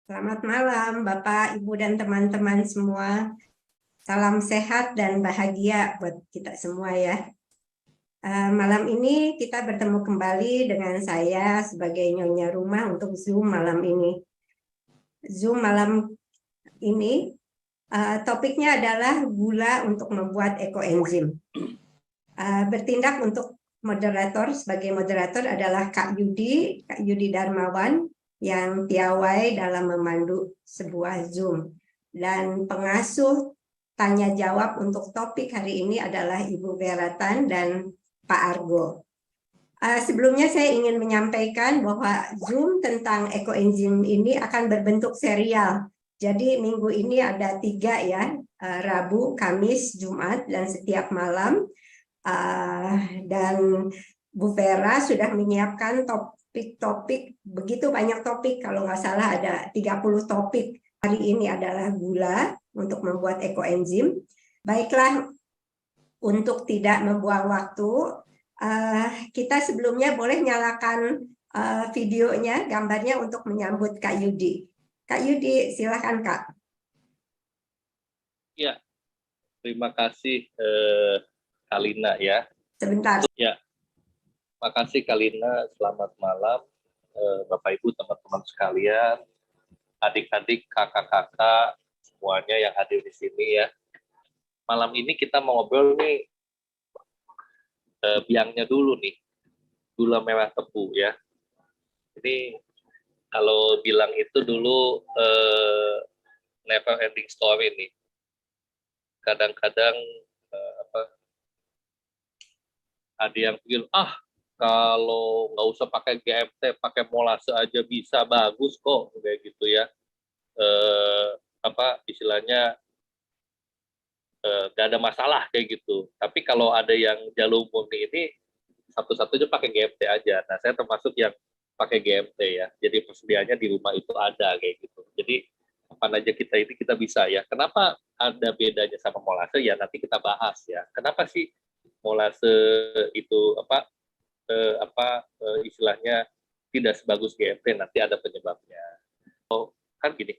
Selamat malam, Bapak, Ibu, dan teman-teman semua. Salam sehat dan bahagia buat kita semua ya. Malam ini kita bertemu kembali dengan saya sebagai Nyonya Rumah untuk Zoom malam ini. Zoom malam ini topiknya adalah gula untuk membuat ekoenzim. Bertindak untuk sebagai moderator adalah Kak Yudi Darmawan, yang piawai dalam memandu sebuah Zoom. Dan pengasuh tanya jawab untuk topik hari ini adalah Ibu Beratan dan Pak Argo. Sebelumnya saya ingin menyampaikan bahwa Zoom tentang ekoenzim ini akan berbentuk serial. Jadi minggu ini ada 3 ya, Rabu, Kamis, Jumat, dan setiap malam. Dan Bu Vera sudah menyiapkan topik-topik, begitu banyak topik, kalau nggak salah ada 30 topik. Hari ini adalah gula untuk membuat ekoenzim. Baiklah, untuk tidak membuang waktu, kita sebelumnya boleh nyalakan videonya, gambarnya untuk menyambut Kak Yudi. Kak Yudi, silakan Kak. Ya, terima kasih Kalina ya. Sebentar. Ya, makasih Kalina. Selamat malam Bapak Ibu, teman-teman sekalian, adik-adik, kakak-kakak, semuanya yang hadir di sini ya. Malam ini kita mau ngobrol nih biangnya dulu nih, gula merah tebu ya. Ini kalau bilang itu dulu never ending story nih. Kadang-kadang ada yang bilang, kalau nggak usah pakai GMT, pakai molase aja bisa bagus kok, kayak gitu ya. Istilahnya nggak ada masalah kayak gitu. Tapi kalau ada yang jalur murni ini satu-satunya pakai GMT aja. Nah, saya termasuk yang pakai GMT ya. Jadi persediaannya di rumah itu ada kayak gitu. Jadi apa aja kita bisa ya. Kenapa ada bedanya sama molase ya? Nanti kita bahas ya. Kenapa sih molase itu istilahnya tidak sebagus GMT? Nanti ada penyebabnya. Kan gini,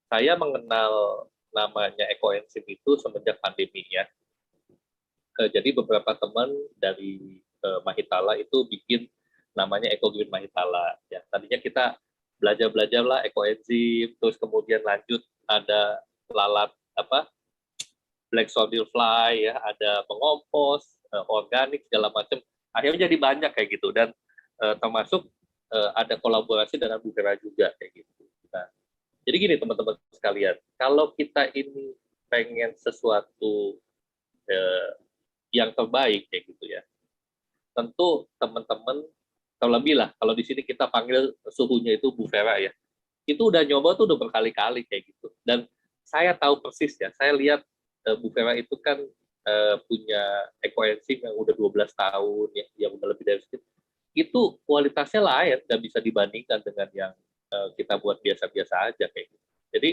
saya mengenal namanya ekoenzim itu semenjak pandemi ya. Jadi beberapa teman dari Mahitala itu bikin namanya EcoGreen Mahitala. Ya, tadinya kita belajar lah ekoenzim, terus kemudian lanjut ada lalat black soldier fly ya, ada mengompos, organik segala macam. Akhirnya jadi banyak kayak gitu dan termasuk ada kolaborasi dengan Bu Vera juga kayak gitu. Nah, jadi gini teman-teman sekalian, kalau kita ini pengen sesuatu yang terbaik kayak gitu ya, tentu teman-teman terlebih lah kalau di sini kita panggil suhunya itu Bu Vera ya, itu udah nyoba tuh udah berkali-kali kayak gitu. Dan saya tahu persis ya, saya lihat Bu Vera itu kan punya ekoenzim yang udah 12 tahun ya, yang udah lebih dari sedikit. Itu kualitasnya lain, nggak bisa dibandingkan dengan yang kita buat biasa-biasa aja kayak gitu. Jadi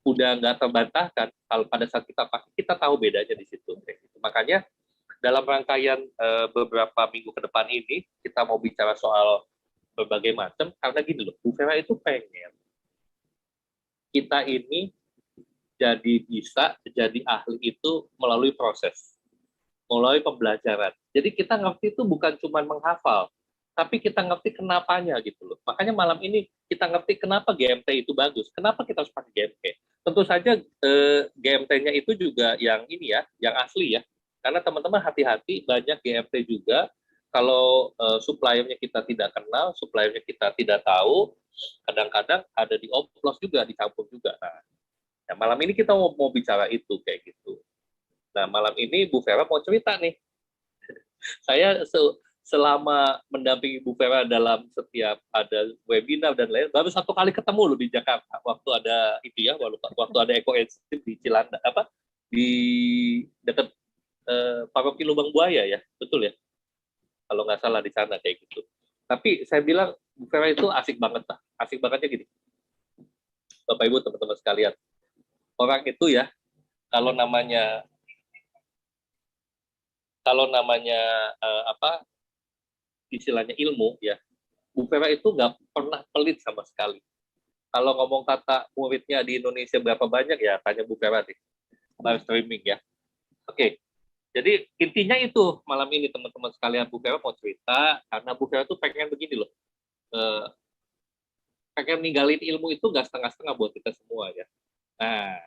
udah nggak terbantahkan kalau pada saat kita pakai, kita tahu bedanya di situ kayak gitu. Makanya dalam rangkaian beberapa minggu ke depan ini kita mau bicara soal berbagai macam, karena gini loh, Bu Vera itu pengen kita ini bisa jadi ahli itu melalui proses, melalui pembelajaran. Jadi kita ngerti itu bukan cuma menghafal, tapi kita ngerti kenapanya gitu loh. Makanya malam ini kita ngerti kenapa GMT itu bagus, kenapa kita harus pakai GMT. Tentu saja GMT-nya itu juga yang ini ya, yang asli ya. Karena teman-teman hati-hati, banyak GMT juga kalau suppliernya kita tidak kenal, suppliernya kita tidak tahu, kadang-kadang ada di oplos juga, dicampur juga. Nah, malam ini kita mau bicara itu kayak gitu. Nah, malam ini Bu Vera mau cerita nih. Saya selama mendampingi Bu Vera dalam setiap ada webinar dan lain, baru 1 kali ketemu loh di Jakarta waktu ada itu ya, waktu ada ekoenzim di Cilanda di dekat Paroki Lubang Buaya ya, betul ya? Kalau nggak salah di sana kayak gitu. Tapi saya bilang Bu Vera itu asik banget lah, asik bangetnya gini. Bapak Ibu teman-teman sekalian, orang itu ya kalau namanya istilahnya ilmu ya, Bu Vera itu nggak pernah pelit sama sekali. Kalau ngomong kata muridnya di Indonesia berapa banyak ya, tanya Bu Vera nih, live streaming ya. Oke, jadi intinya itu malam ini teman-teman sekalian, Bu Vera mau cerita karena Bu Vera tuh pengen begini loh, pengen ninggalin ilmu itu nggak setengah-setengah buat kita semua ya. Nah,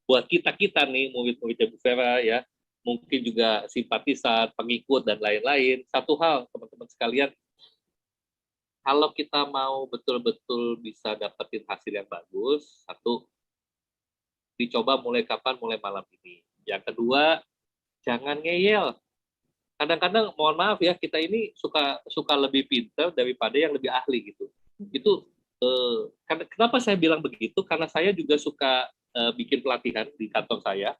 buat kita nih murid-muridnya Bu Vera ya, mungkin juga simpatisan, pengikut dan lain-lain. Satu hal teman-teman sekalian, kalau kita mau betul-betul bisa dapetin hasil yang bagus, satu, dicoba mulai kapan? Mulai malam ini. Yang kedua, jangan ngeyel. Kadang-kadang mohon maaf ya, kita ini suka lebih pintar daripada yang lebih ahli gitu. Itu kenapa saya bilang begitu? Karena saya juga suka bikin pelatihan di kantor saya.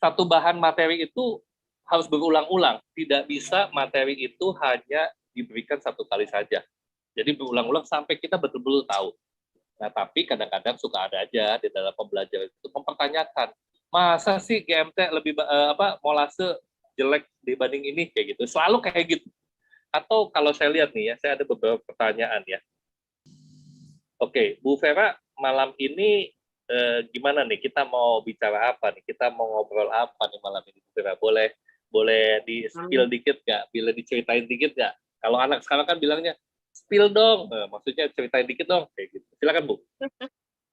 Satu bahan materi itu harus berulang-ulang. Tidak bisa materi itu hanya diberikan satu kali saja. Jadi berulang-ulang sampai kita betul-betul tahu. Nah, tapi kadang-kadang suka ada aja di dalam pembelajaran itu mempertanyakan, masa sih GMT lebih molase jelek dibanding ini kayak gitu. Selalu kayak gitu. Atau kalau saya lihat nih ya, saya ada beberapa pertanyaan ya. Oke, Bu Vera, malam ini gimana nih? Kita mau bicara apa nih? Kita mau ngobrol apa nih malam ini, Bu Vera? Boleh di-spill dikit nggak? Boleh diceritain dikit nggak? Kalau anak sekarang kan bilangnya, spill dong. Maksudnya ceritain dikit dong. Kayak gitu. Silakan, Bu.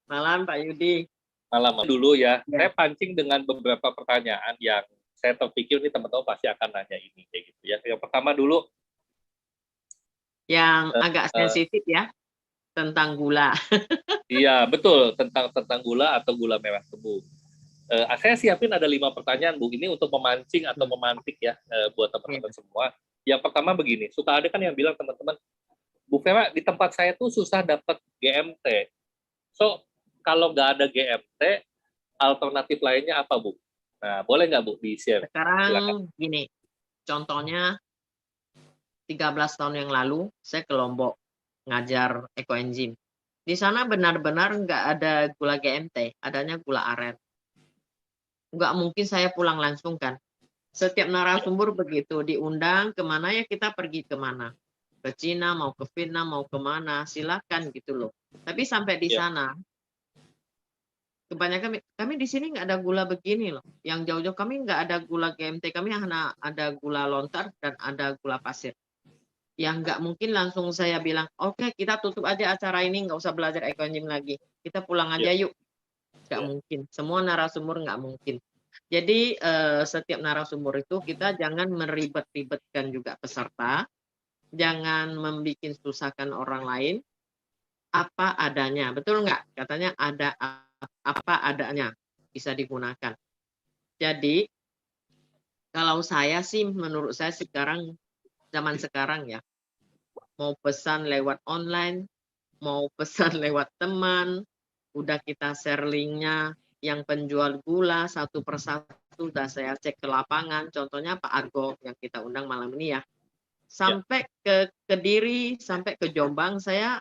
Malam, Pak Yudi. Malam dulu ya. Saya pancing dengan beberapa pertanyaan yang saya terpikir nih teman-teman pasti akan nanya ini. Kayak gitu ya. Yang pertama dulu. Yang agak sensitif ya. Tentang gula. Iya, betul. Tentang gula atau gula merah tebu. Saya siapin ada 5 pertanyaan, Bu. Ini untuk memancing atau memantik ya buat teman-teman semua. Yang pertama begini, suka ada kan yang bilang teman-teman, Bu Vera, di tempat saya tuh susah dapat GMT. So, kalau nggak ada GMT, alternatif lainnya apa, Bu? Nah, boleh nggak, Bu, di-share? Sekarang Silakan. gini, contohnya 13 tahun yang lalu, saya ke Lombok ngajar ekoenzim. Di sana benar-benar nggak ada gula GMT, adanya gula aren. Nggak mungkin saya pulang langsung kan. Setiap narasumber begitu, diundang kemana ya kita pergi kemana. Ke Cina, mau ke Vietnam, mau kemana, silakan gitu loh. Tapi sampai di sana, kebanyakan kami di sini nggak ada gula begini loh. Yang jauh-jauh kami nggak ada gula GMT, kami hanya ada gula lontar dan ada gula pasir. Yang nggak mungkin langsung saya bilang, oke, kita tutup aja acara ini, nggak usah belajar ekoenzim lagi. Kita pulang aja yuk. Nggak mungkin. Semua narasumber nggak mungkin. Jadi setiap narasumber itu kita jangan meribet-ribetkan juga peserta, jangan membuat susahkan orang lain, apa adanya. Betul nggak? Katanya ada apa adanya bisa digunakan. Jadi kalau saya sih, menurut saya sekarang, zaman sekarang ya, mau pesan lewat online, mau pesan lewat teman, udah kita share linknya, yang penjual gula satu persatu udah saya cek ke lapangan, contohnya Pak Argo yang kita undang malam ini ya, sampai ke Kediri, sampai ke Jombang, saya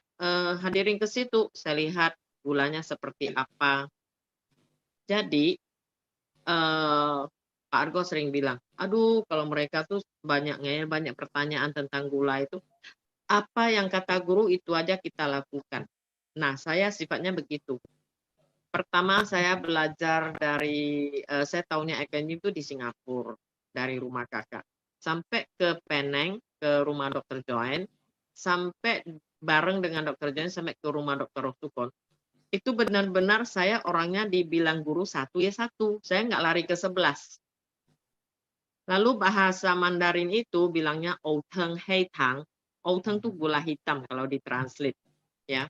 hadirin ke situ, saya lihat gulanya seperti apa. Jadi Pak Argo sering bilang, aduh kalau mereka tuh banyak pertanyaan tentang gula itu, apa yang kata guru itu aja kita lakukan. Nah, saya sifatnya begitu. Pertama saya belajar dari, saya tahunya ekoenzim itu di Singapura, dari rumah kakak. Sampai ke Penang, ke rumah dokter Joen, sampai bareng dengan dokter Joen, sampai ke rumah dokter Rosukon. Itu benar-benar saya orangnya dibilang guru satu ya satu, saya nggak lari ke 11. Lalu bahasa Mandarin itu bilangnya outeng heitang, outeng itu gula hitam kalau ditranslate ya.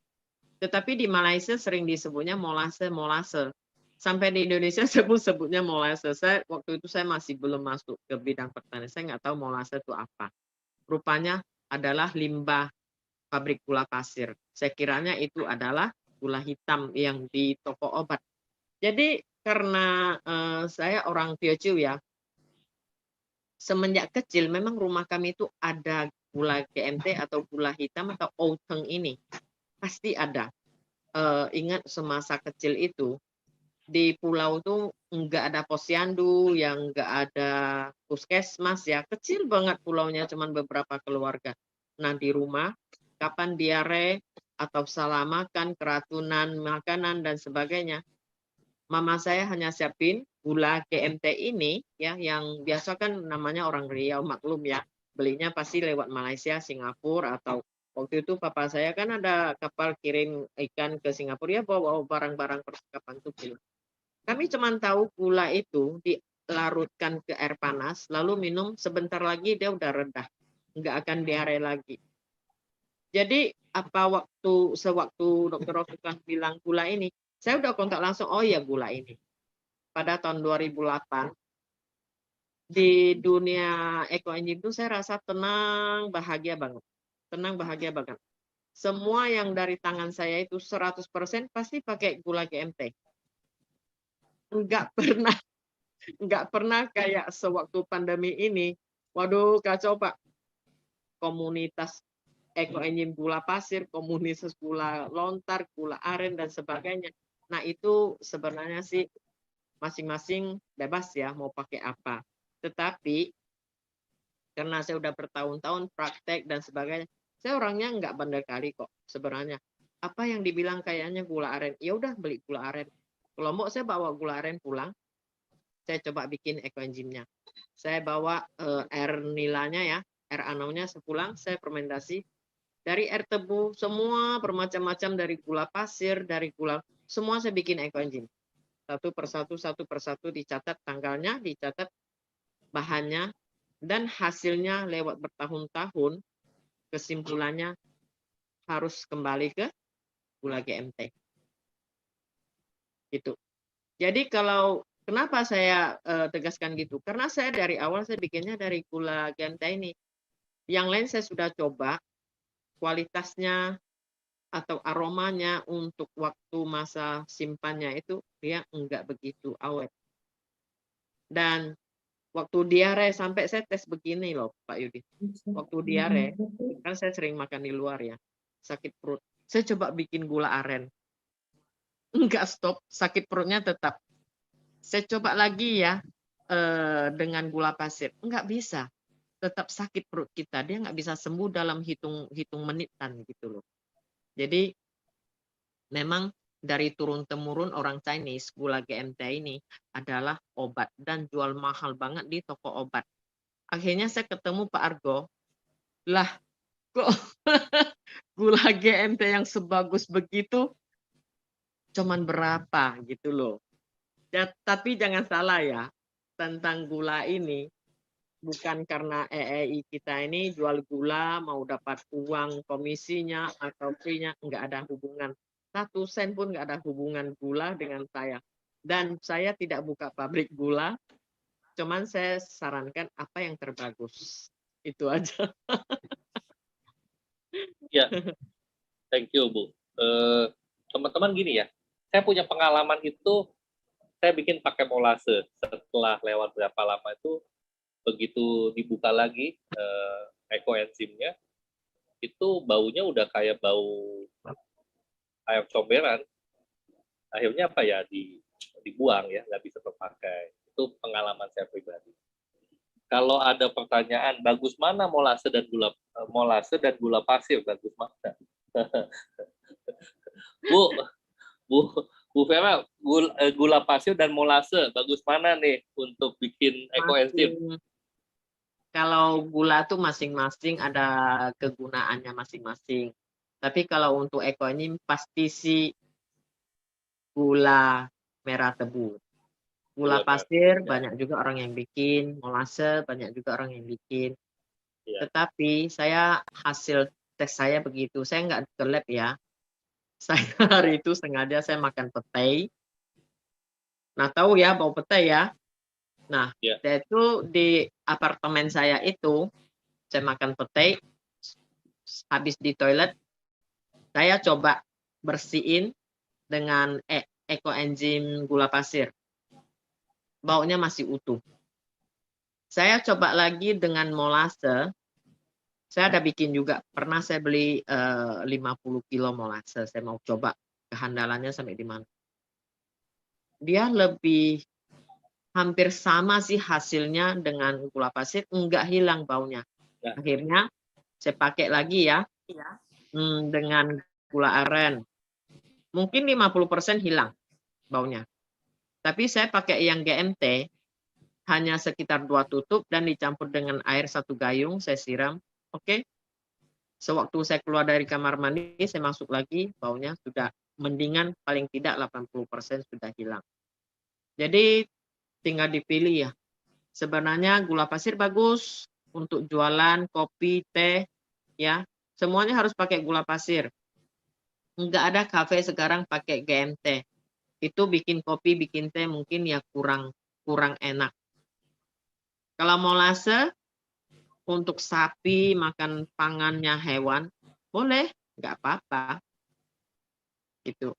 Tetapi di Malaysia sering disebutnya molase. Sampai di Indonesia sebutnya molase. Waktu itu saya masih belum masuk ke bidang pertanian, saya nggak tahu molase itu apa. Rupanya adalah limbah pabrik gula pasir. Saya kiranya itu adalah gula hitam yang di toko obat. Jadi karena saya orang Teochew ya, semenjak kecil memang rumah kami itu ada gula GMT atau gula hitam atau outeng ini. Pasti ada. Ingat semasa kecil itu, di pulau itu nggak ada posyandu, yang nggak ada puskesmas ya. Kecil banget pulaunya, cuman beberapa keluarga. Nah di rumah, kapan diare, atau salah makan, keracunan makanan dan sebagainya. Mama saya hanya siapin gula GMT ini ya, yang biasa kan namanya orang Riau, maklum ya, belinya pasti lewat Malaysia, Singapura, atau waktu itu papa saya kan ada kapal kirim ikan ke Singapura, ya bawa barang-barang percakapan tuh pulang. Kami cuma tahu gula itu dilarutkan ke air panas, lalu minum, sebentar lagi dia udah reda, nggak akan diare lagi. Jadi apa sewaktu Dr. Rofikan bilang gula ini, saya udah kontak langsung, oh ya gula ini. Pada tahun 2008, di dunia ekoenzim itu saya rasa tenang, bahagia banget. Tenang, bahagia banget. Semua yang dari tangan saya itu 100% pasti pakai gula GMT. Enggak pernah kayak sewaktu pandemi ini, waduh kacau Pak. Komunitas ekoenzim gula pasir, komunitas gula lontar, gula aren, dan sebagainya. Nah itu sebenarnya sih masing-masing bebas ya mau pakai apa. Tetapi karena saya udah bertahun-tahun praktek dan sebagainya, saya orangnya nggak bandel kali kok sebenarnya. Apa yang dibilang kayaknya gula aren, ya udah beli gula aren. Kalau mau saya bawa gula aren pulang, saya coba bikin ekoenzimnya. Saya bawa air nilanya ya, air anomnya sepulang, saya fermentasi. Dari air tebu, semua bermacam-macam, dari gula pasir, dari gula, semua saya bikin ekoenzim. Satu persatu dicatat tanggalnya, dicatat bahannya, dan hasilnya lewat bertahun-tahun, kesimpulannya harus kembali ke gula GMT. Gitu. Jadi kalau kenapa saya tegaskan gitu? Karena saya dari awal saya bikinnya dari gula GMT ini. Yang lain saya sudah coba, kualitasnya atau aromanya untuk waktu masa simpannya itu dia enggak begitu awet. Dan waktu diare, sampai saya tes begini loh Pak Yudi. Waktu diare, kan saya sering makan di luar ya, sakit perut. Saya coba bikin gula aren. Enggak stop, sakit perutnya tetap. Saya coba lagi ya dengan gula pasir. Enggak bisa. Tetap sakit perut kita. Dia nggak bisa sembuh dalam hitung menitan gitu loh. Jadi memang dari turun-temurun orang Chinese, gula GMT ini adalah obat dan jual mahal banget di toko obat. Akhirnya saya ketemu Pak Argo, lah kok gula GMT yang sebagus begitu cuman berapa gitu loh. Ya, tapi jangan salah ya, tentang gula ini, bukan karena EEI kita ini jual gula mau dapat uang komisinya atau fee-nya, nggak ada hubungan. 1 sen pun nggak ada hubungan gula dengan saya. Dan saya tidak buka pabrik gula, cuman saya sarankan apa yang terbagus. Itu aja. Ya, thank you Bu. Teman-teman gini ya, saya punya pengalaman itu, saya bikin pakai molase. Setelah lewat berapa lama itu, begitu dibuka lagi ekoenzimnya, itu baunya udah kayak bau ayam comberan. Akhirnya apa ya, dibuang ya, nggak bisa terpakai. Itu pengalaman saya pribadi. Kalau ada pertanyaan, bagus mana molase dan gula pasir, bagus mana? Bu Vera, gula pasir dan molase bagus mana nih untuk bikin ekoenzim? Kalau gula tuh masing-masing ada kegunaannya masing-masing. Tapi kalau untuk ekoenzim pasti sih gula merah tebu. Gula pasir banyak juga orang yang bikin, molase banyak juga orang yang bikin. Ya. Tetapi saya hasil tes saya begitu, saya nggak ke lab ya. Saya hari itu sengaja saya makan petai. Nah tahu ya bau petai ya. Nah saya itu di apartemen saya itu, saya makan petai, habis di toilet, saya coba bersihin dengan ekoenzim gula pasir. Baunya masih utuh. Saya coba lagi dengan molase. Saya ada bikin juga. Pernah saya beli 50 kilo molase. Saya mau coba kehandalannya sampai di mana. Dia lebih hampir sama sih hasilnya dengan gula pasir. Enggak hilang baunya. Akhirnya saya pakai lagi ya. Dengan gula aren. Mungkin 50% hilang baunya. Tapi saya pakai yang GMT, hanya sekitar 2 tutup dan dicampur dengan air 1 gayung, saya siram. Oke. Sewaktu saya keluar dari kamar mandi, saya masuk lagi, baunya sudah mendingan, paling tidak 80% sudah hilang. Jadi tinggal dipilih ya. Sebenarnya gula pasir bagus untuk jualan kopi, teh, ya. Semuanya harus pakai gula pasir. Enggak ada kafe sekarang pakai GMT. Itu bikin kopi, bikin teh mungkin ya kurang enak. Kalau molase untuk sapi, makan pangannya hewan, boleh, nggak apa-apa. Gitu.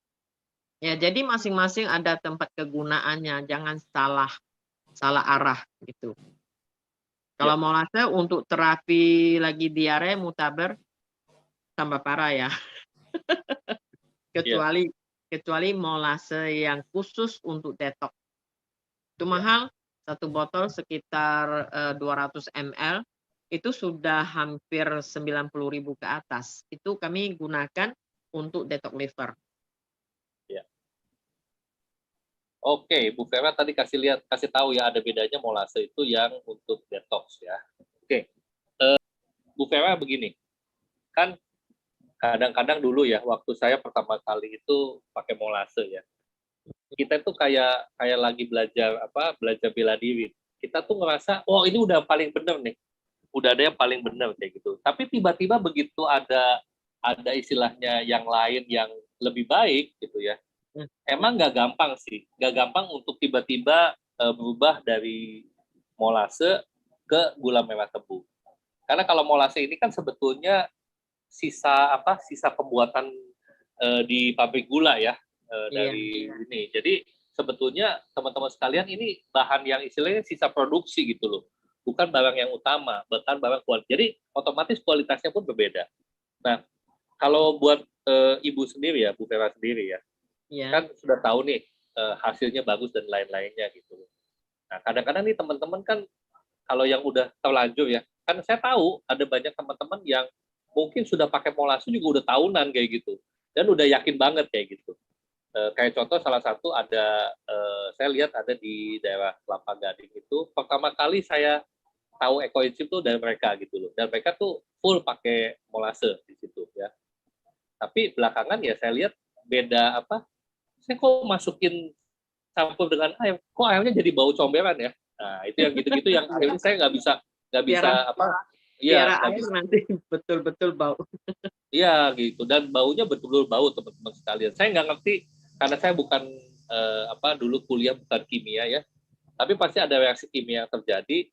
Ya, jadi masing-masing ada tempat kegunaannya, jangan salah arah gitu. Kalau molase untuk terapi lagi diare, mutaber, tambah parah ya. Kecuali molase yang khusus untuk detox. Itu mahal, 1 botol sekitar 200 ml, itu sudah hampir 90.000 ke atas. Itu kami gunakan untuk detox liver. Ya. Oke, Bu Vera tadi kasih tahu ya ada bedanya molase itu yang untuk detox ya. Oke, Bu Vera begini, kan kadang-kadang dulu ya waktu saya pertama kali itu pakai molase ya, kita tuh kayak lagi belajar bela diri. Kita tuh ngerasa oh ini udah paling bener nih, udah ada yang paling bener kayak gitu. Tapi tiba-tiba begitu ada istilahnya yang lain yang lebih baik gitu ya. Emang nggak gampang sih, nggak gampang untuk tiba-tiba berubah dari molase ke gula merah tebu. Karena kalau molase ini kan sebetulnya sisa pembuatan di pabrik gula ya dari ini. Jadi sebetulnya teman-teman sekalian ini bahan yang istilahnya sisa produksi gitu loh. Bukan barang yang utama, bahkan barang kualitas. Jadi otomatis kualitasnya pun berbeda. Nah, kalau buat Ibu sendiri ya, Bu Vera sendiri ya, kan sudah tahu nih hasilnya bagus dan lain-lainnya gitu. Nah, kadang-kadang nih teman-teman kan kalau yang udah terlanjur ya, kan saya tahu ada banyak teman-teman yang mungkin sudah pakai molase juga udah tahunan kayak gitu dan udah yakin banget kayak gitu. Kayak contoh salah satu ada saya lihat ada di daerah Kelapa Gading itu pertama kali saya tahu ekoenzim tuh dari mereka gitu loh, dan mereka tuh full pakai molase di situ ya. Tapi belakangan ya saya lihat beda saya kok masukin campur dengan air, kok airnya jadi bau comberan ya. Nah itu yang gitu-gitu yang akhirnya saya nggak bisa biar air nanti betul-betul bau. Iya gitu, dan baunya betul-betul bau teman-teman sekalian. Saya nggak ngerti karena saya bukan dulu kuliah bukan kimia ya, tapi pasti ada reaksi kimia yang terjadi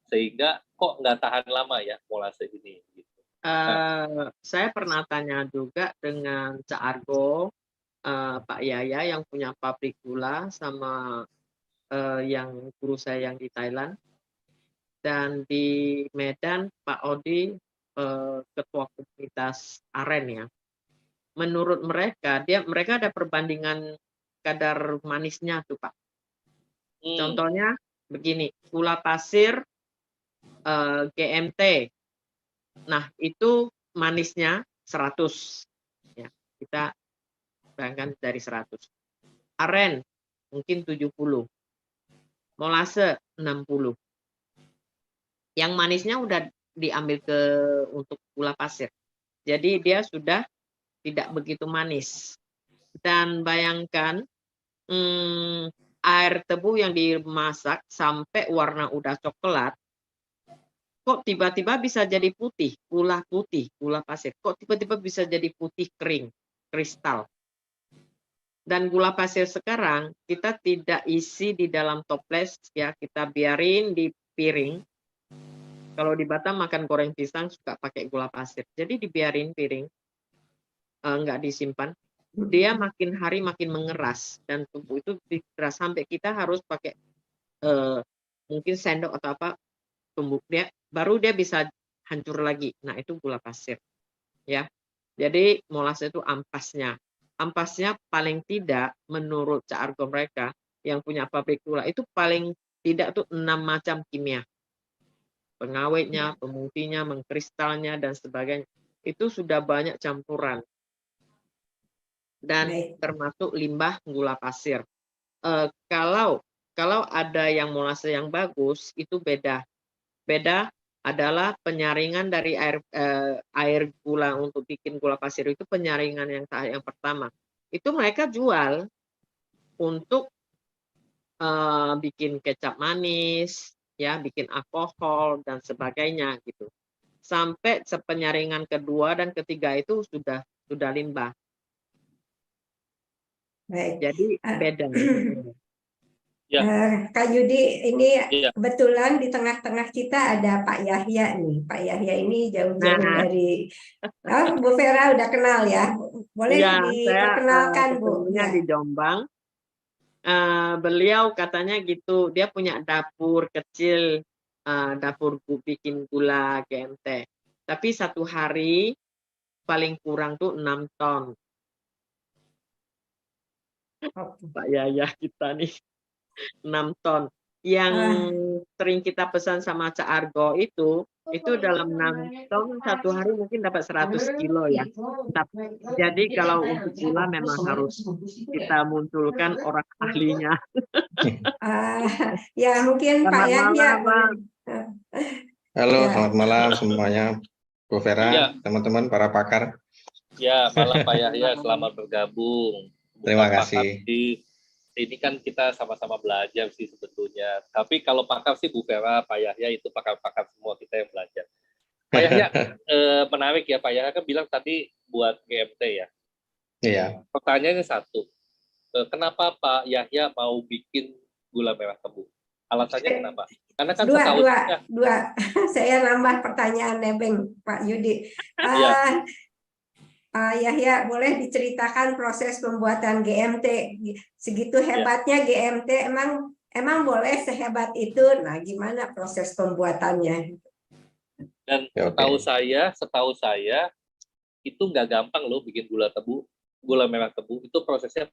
sehingga kok nggak tahan lama ya molase ini. Gitu. Saya pernah tanya juga dengan Cak Argo, Pak Yaya yang punya pabrik gula sama yang guru saya yang di Thailand, dan di Medan Pak Odi ketua komunitas aren ya. Menurut mereka ada perbandingan kadar manisnya tuh Pak. Contohnya begini, gula pasir GMT. Nah, itu manisnya 100. Ya, kita bayangkan dari 100. Aren mungkin 70. Molase 60. Yang manisnya udah diambil untuk gula pasir. Jadi dia sudah tidak begitu manis. Dan bayangkan air tebu yang dimasak sampai warna udah coklat, kok tiba-tiba bisa jadi putih, gula pasir. Kok tiba-tiba bisa jadi putih kering, kristal. Dan gula pasir sekarang kita tidak isi di dalam toples ya, kita biarin di piring. Kalau di Batam makan goreng pisang suka pakai gula pasir. Jadi dibiarin piring, nggak disimpan. Dia makin hari makin mengeras dan tubuh itu dikeras sampai kita harus pakai mungkin sendok atau apa tumbuk dia, baru dia bisa hancur lagi. Nah itu gula pasir, ya. Jadi molase itu ampasnya paling tidak menurut Cak Argo mereka yang punya pabrik gula itu paling tidak tuh 6 macam kimia, pengawetnya, pemutihnya, mengkristalnya dan sebagainya. Itu sudah banyak campuran. dan Baik. termasuk limbah gula pasir. Kalau ada yang molase yang bagus itu beda. Beda adalah penyaringan dari air gula untuk bikin gula pasir itu penyaringan yang pertama. Itu mereka jual untuk bikin kecap manis, ya, bikin alkohol dan sebagainya gitu. Sampai penyaringan kedua dan ketiga itu sudah limbah. Baik. Jadi beda. Ya. Kak Yudi, ini Iya. kebetulan di tengah-tengah kita ada Pak Yahya nih. Pak Yahya ini jauh-jauh Nah, dari Bu Vera udah kenal ya. Boleh ya, saya diperkenalkan Bu? ketemunya Ya. di Jombang. Beliau katanya gitu, dia punya dapur kecil, dapur bikin gula GMT. Tapi satu hari paling kurang tuh 6 ton. Pak Yaya kita nih 6 ton. Yang sering kita pesan sama Cak Argo itu dalam 6 ton satu hari mungkin dapat 100 kilo ya. Jadi kalau untuk gula memang harus kita munculkan orang ahlinya. Ya mungkin Pak Selamat Yahya. malam, Bang. Halo, Ya. selamat malam semuanya. Bu Vera, Ya. teman-teman, para pakar. Ya, malam Pak Yahya, selamat bergabung. Terima Bukan kasih. pakar sih. Ini kan kita sama-sama belajar sih sebetulnya. Tapi kalau pakar sih Bu Vera, Pak Yahya itu pakar-pakar semua kita yang belajar. Pak Yahya, menarik ya Pak Yahya kan bilang tadi buat GMT ya. Iya. Pertanyaannya satu, kenapa Pak Yahya mau bikin gula merah tebu? Alasannya kenapa? Karena kan Dua. Saya nambah pertanyaan nebeng Pak Yudi. Ya. Pak Yahya, boleh diceritakan proses pembuatan GMT? Segitu hebatnya GMT, emang boleh sehebat itu? Nah, gimana proses pembuatannya? Dan setahu saya itu nggak gampang loh bikin gula merah tebu. Itu prosesnya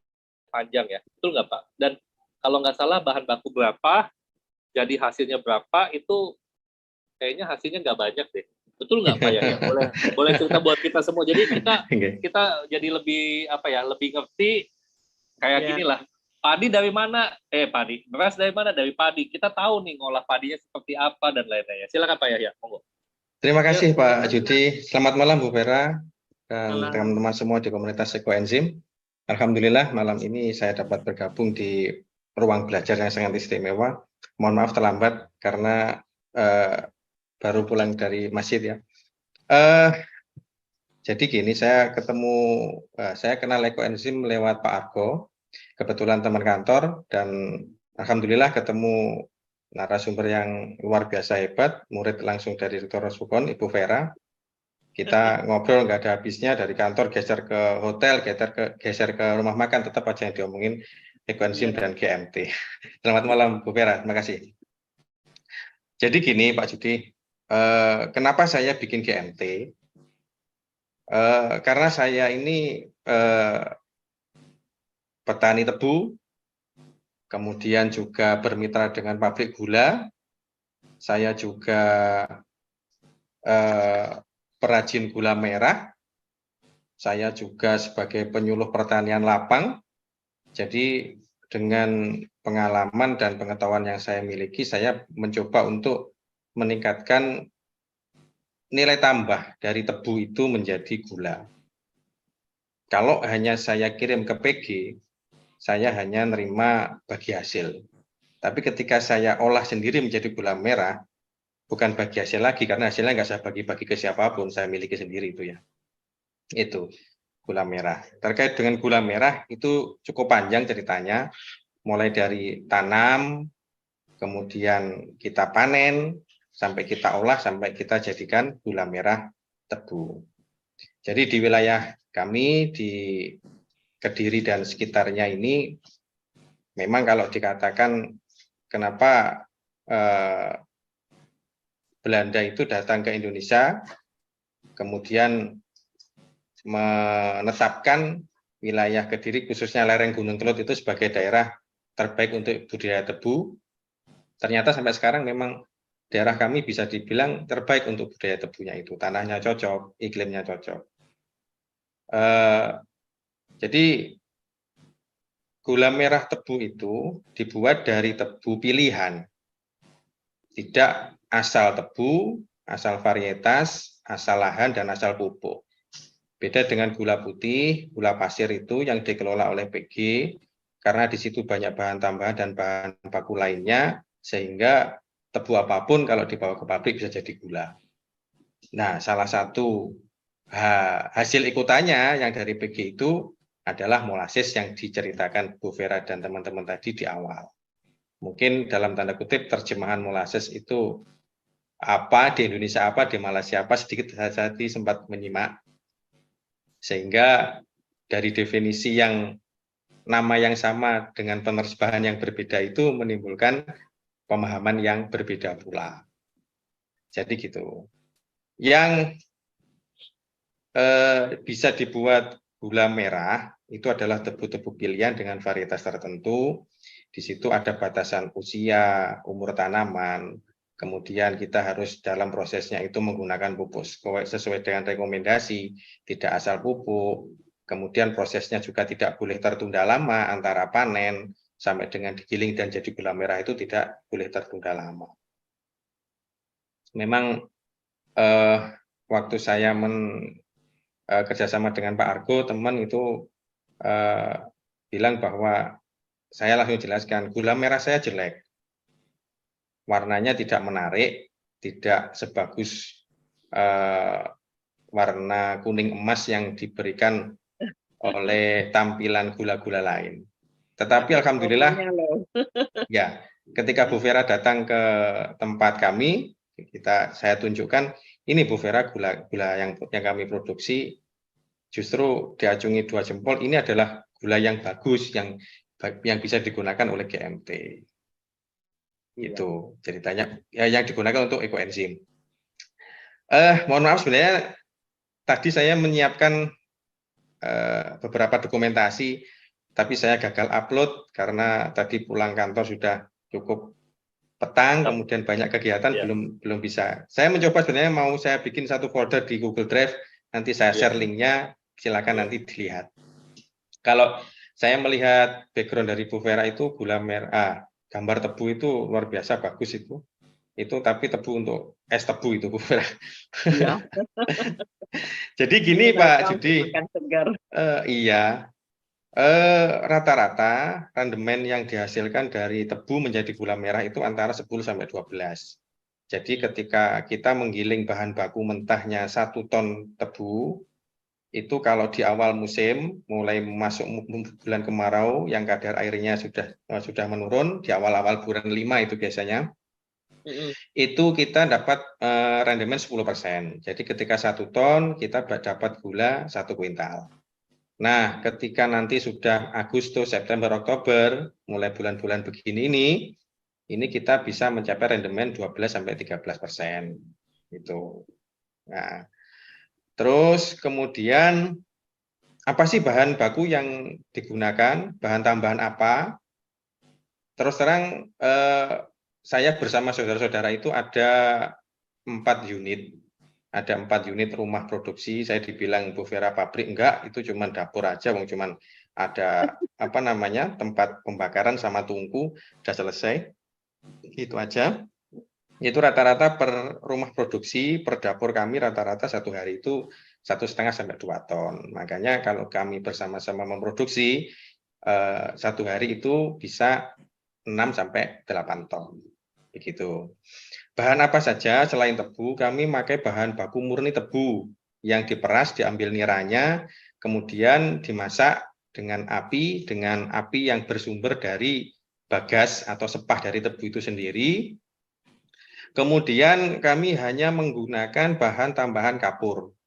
panjang ya, betul nggak Pak? Dan kalau nggak salah bahan baku berapa, jadi hasilnya berapa, itu kayaknya hasilnya nggak banyak deh. Betul nggak Pak Yahya? Boleh cerita buat kita semua. Jadi kita jadi lebih lebih ngerti kayak gini lah. Padi dari mana? Beras dari mana? Dari padi. Kita tahu nih ngolah padinya seperti apa dan lain-lainnya. Silakan Pak Yahya, monggo. Terima kasih Pak Judi. Selamat malam Bu Vera dan teman-teman semua di komunitas ekoenzim. Alhamdulillah malam ini saya dapat bergabung di ruang belajar yang sangat istimewa. Mohon maaf terlambat karena baru pulang dari masjid ya. Jadi gini, saya kenal ekoenzim lewat Pak Argo, kebetulan teman kantor, dan alhamdulillah ketemu narasumber yang luar biasa hebat, murid langsung dari Dr. Rosbukon, Ibu Vera. Kita ngobrol nggak ada habisnya, dari kantor geser ke hotel, geser ke rumah makan, tetap aja yang diomongin ekoenzim dan GMT. Selamat malam Bu Vera, terima kasih. Jadi gini Pak Judi, kenapa saya bikin GMT? Karena saya ini petani tebu, kemudian juga bermitra dengan pabrik gula, saya juga perajin gula merah, saya juga sebagai penyuluh pertanian lapang. Jadi dengan pengalaman dan pengetahuan yang saya miliki, saya mencoba untuk meningkatkan nilai tambah dari tebu itu menjadi gula. Kalau hanya saya kirim ke PG, saya hanya nerima bagi hasil. Tapi ketika saya olah sendiri menjadi gula merah, bukan bagi hasil lagi, karena hasilnya nggak saya bagi-bagi ke siapapun, saya miliki sendiri itu ya. Itu gula merah. Terkait dengan gula merah, itu cukup panjang ceritanya, mulai dari tanam, kemudian kita panen, sampai kita olah, sampai kita jadikan gula merah tebu. Jadi di wilayah kami, di Kediri dan sekitarnya ini, memang kalau dikatakan kenapa Belanda itu datang ke Indonesia, kemudian menetapkan wilayah Kediri, khususnya lereng Gunung Kelut itu sebagai daerah terbaik untuk budidaya tebu. Ternyata sampai sekarang memang daerah kami bisa dibilang terbaik untuk budidaya tebunya itu. Tanahnya cocok, iklimnya cocok. Jadi gula merah tebu itu dibuat dari tebu pilihan. Tidak asal tebu, asal varietas, asal lahan, dan asal pupuk. Beda dengan gula putih, gula pasir itu yang dikelola oleh PG, karena di situ banyak bahan tambahan dan bahan baku lainnya, sehingga tebu apapun kalau dibawa ke pabrik bisa jadi gula. Nah, salah satu hasil ikutannya yang dari PG itu adalah molases yang diceritakan Bu Vera dan teman-teman tadi di awal. Mungkin dalam tanda kutip terjemahan molases itu apa, di Indonesia apa, di Malaysia apa, sedikit saya sempat menyimak. Sehingga dari definisi yang nama yang sama dengan penerjemahan yang berbeda itu menimbulkan pemahaman yang berbeda pula. Jadi gitu. Yang bisa dibuat gula merah itu adalah tebu-tebu pilihan dengan varietas tertentu. Di situ ada batasan usia, umur tanaman, kemudian kita harus dalam prosesnya itu menggunakan pupuk sesuai dengan rekomendasi, tidak asal pupuk. Kemudian prosesnya juga tidak boleh tertunda lama antara panen sampai dengan digiling dan jadi gula merah itu tidak boleh tertunda lama. Memang waktu saya kerjasama dengan Pak Argo, teman itu bilang bahwa saya langsung jelaskan, gula merah saya jelek, warnanya tidak menarik, tidak sebagus warna kuning emas yang diberikan oleh tampilan gula-gula lain. Tetapi alhamdulillah, ya, ketika Bu Vera datang ke tempat kami, saya tunjukkan, ini Bu Vera gula yang kami produksi, justru diacungi 2 jempol, ini adalah gula yang bagus, yang bisa digunakan oleh GMT. Itu ceritanya, yang digunakan untuk ekoenzim. Mohon maaf, sebenarnya tadi saya menyiapkan beberapa dokumentasi, tapi saya gagal upload karena tadi pulang kantor sudah cukup petang, kemudian banyak kegiatan, belum bisa. Saya mencoba sebenarnya mau saya bikin satu folder di Google Drive, nanti saya share linknya, silakan nanti dilihat. Kalau saya melihat background dari Bu Vera itu gula merah, gambar tebu itu luar biasa bagus itu. Tapi tebu untuk es tebu itu Bu Vera. Ya. Jadi gini Pak Judi, iya, rata-rata rendemen yang dihasilkan dari tebu menjadi gula merah itu antara 10–12. Jadi ketika kita menggiling bahan baku mentahnya 1 ton tebu, itu kalau di awal musim, mulai masuk bulan kemarau yang kadar airnya sudah menurun, di awal-awal bulan 5 itu biasanya, itu kita dapat rendemen 10%. Jadi ketika 1 ton, kita dapat gula 1 kuintal. Nah, ketika nanti sudah Agustus, September, Oktober, mulai bulan-bulan begini ini kita bisa mencapai rendemen 12–13%. Gitu. Nah, terus kemudian apa sih bahan baku yang digunakan, bahan tambahan apa? Terus terang saya bersama saudara-saudara itu ada 4 unit. Ada 4 unit rumah produksi. Saya dibilang Bu Vera pabrik, enggak, itu cuma dapur aja, cuma ada tempat pembakaran sama tungku, sudah selesai. Itu aja. Itu rata-rata per rumah produksi, per dapur kami rata-rata 1 hari itu 1,5–2 ton. Makanya kalau kami bersama-sama memproduksi 1 hari itu bisa 6–8 ton. Begitu. Bahan apa saja selain tebu, kami pakai bahan baku murni tebu yang diperas, diambil niranya, kemudian dimasak dengan api yang bersumber dari bagas atau sepah dari tebu itu sendiri. Kemudian kami hanya menggunakan bahan tambahan kapur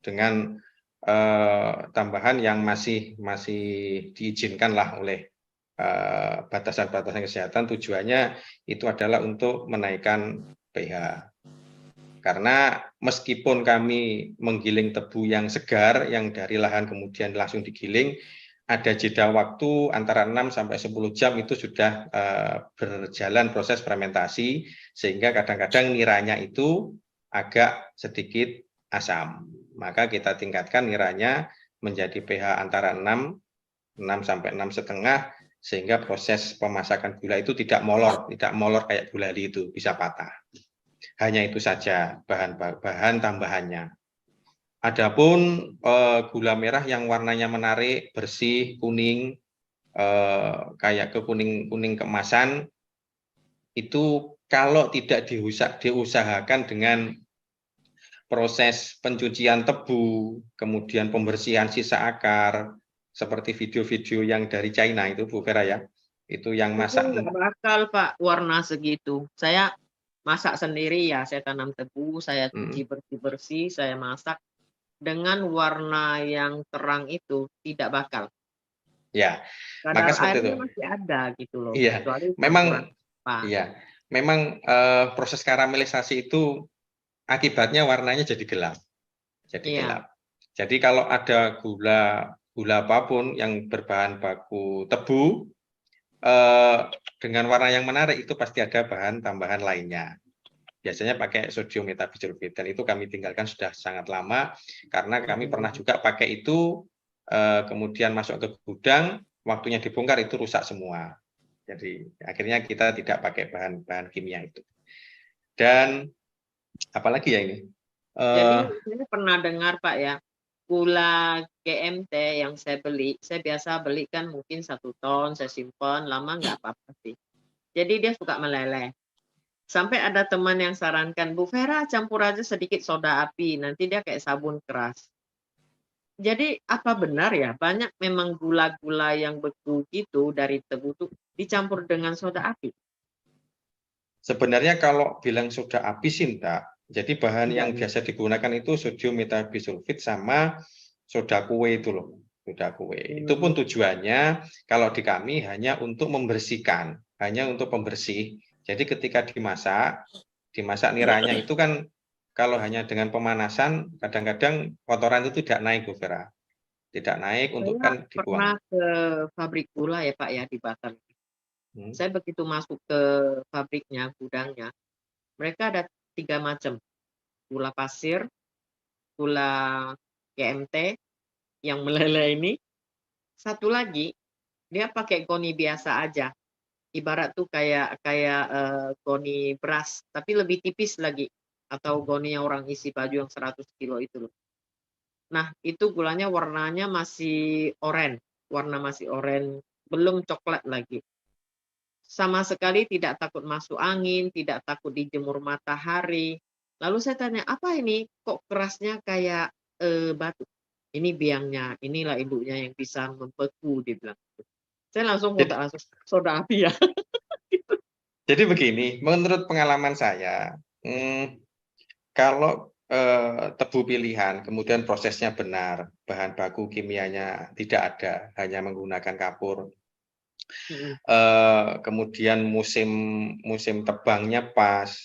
dengan tambahan yang masih diizinkan lah oleh batasan-batasan kesehatan. Tujuannya itu adalah untuk menaikkan pH. Karena meskipun kami menggiling tebu yang segar, yang dari lahan kemudian langsung digiling, ada jeda waktu antara 6–10 jam itu sudah berjalan proses fermentasi, sehingga kadang-kadang niranya itu agak sedikit asam. Maka kita tingkatkan niranya menjadi pH antara 6 sampai 6,5, sehingga proses pemasakan gula itu tidak molor kayak gulali itu, bisa patah. Hanya itu saja bahan tambahannya. Adapun gula merah yang warnanya menarik, bersih, kuning, kayak ke kuning keemasan, itu kalau tidak diusahakan dengan proses pencucian tebu, kemudian pembersihan sisa akar, seperti video-video yang dari China itu, Bu Vera ya, itu yang Itu masak. nggak bakal Pak warna segitu. Saya masak sendiri ya, saya tanam tebu, saya cuci bersih-bersih, saya masak dengan warna yang terang itu tidak bakal. Ya, maka Kadar seperti itu. airnya masih ada gitu loh, Iya, kecuali campuran memang apa. iya, memang proses karamelisasi itu akibatnya warnanya jadi gelap. Iya. Jadi kalau ada gula apapun yang berbahan baku tebu dengan warna yang menarik, itu pasti ada bahan tambahan lainnya. Biasanya pakai sodium metabisulfit, dan itu kami tinggalkan sudah sangat lama karena kami pernah juga pakai itu, kemudian masuk ke gudang, waktunya dibongkar itu rusak semua. Jadi akhirnya kita tidak pakai bahan-bahan kimia itu. Dan apalagi ya ini? Jadi saya pernah dengar Pak ya, gula GMT yang saya beli, saya biasa beli kan mungkin 1 ton, saya simpan lama nggak apa-apa sih. Jadi dia suka meleleh. Sampai ada teman yang sarankan, Bu Vera campur aja sedikit soda api, nanti dia kayak sabun keras. Jadi apa benar ya, banyak memang gula-gula yang beku gitu dari tebu tuh dicampur dengan soda api? Sebenarnya kalau bilang soda api sih enggak. Jadi bahan Enggak yang ya? biasa digunakan itu sodium metabisulfit sama soda kue itu loh, soda kue. Itu pun tujuannya kalau di kami hanya untuk membersihkan, hanya untuk pembersih. Jadi ketika dimasak niranya itu kan kalau hanya dengan pemanasan, kadang-kadang kotoran itu tidak naik, Bu Vera. Tidak naik untuk Saya kan pernah dibuang. ke pabrik gula ya Pak ya di Batam. Hmm. Saya begitu masuk ke pabriknya, gudangnya, mereka ada 3 macam, gula pasir, gula GMT yang meleleh ini, satu lagi dia pakai goni biasa aja. Ibarat tuh kayak kayak goni beras, tapi lebih tipis lagi, atau goni yang orang isi baju yang 100 kilo itu loh. Nah, itu gulanya warnanya masih oranye, warna masih oranye, belum coklat lagi. Sama sekali tidak takut masuk angin, tidak takut dijemur matahari. Lalu saya tanya, "Apa ini? Kok kerasnya kayak, batu?" "Ini biangnya, inilah induknya yang bisa membeku," dia bilang. Saya langsung kontak langsung, "Soda api ya?" Jadi begini, menurut pengalaman saya, kalau tebu pilihan, kemudian prosesnya benar, bahan baku kimianya tidak ada, hanya menggunakan kapur, kemudian musim tebangnya pas,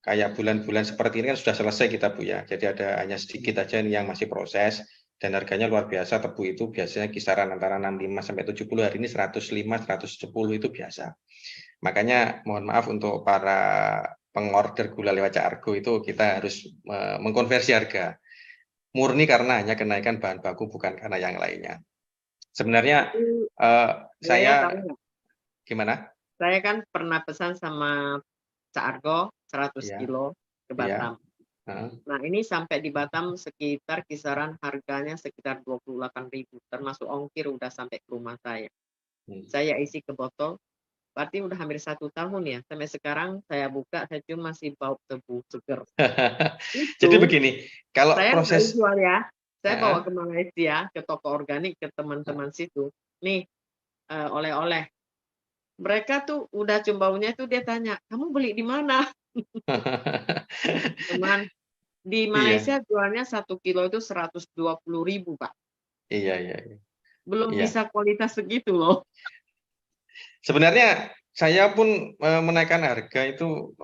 kayak bulan-bulan seperti ini kan sudah selesai kita Bu ya, jadi ada hanya sedikit aja nih yang masih proses, dan harganya luar biasa. Tebu itu biasanya kisaran antara 65 sampai 70, hari ini 105, 110 itu biasa. Makanya mohon maaf untuk para pengorder gula lewat Caargo itu kita harus mengkonversi harga. Murni karena hanya kenaikan bahan baku, bukan karena yang lainnya. Sebenarnya Saya tahu saya nggak, gimana? saya kan pernah pesan sama Caargo 100 Iya, kilo ke iya. Batam. Nah, ini sampai di Batam sekitar kisaran harganya sekitar 28.000, termasuk ongkir udah sampai ke rumah saya. Saya isi ke botol, berarti udah hampir 1 tahun ya, sampai sekarang saya buka, saya cium masih bau tebu seger. Jadi Itu begini, kalau saya nggak proses jual ya, saya bawa ke Malaysia, ke toko organik, ke teman-teman situ, nih, oleh-oleh. Mereka tuh udah cium baunya tuh dia tanya, "Kamu beli di mana?" Cuman di iya, Malaysia jualnya 1 kilo itu 120.000 Pak. iya, iya, iya. Belum Iya. bisa kualitas segitu loh. Sebenarnya saya pun menaikkan harga itu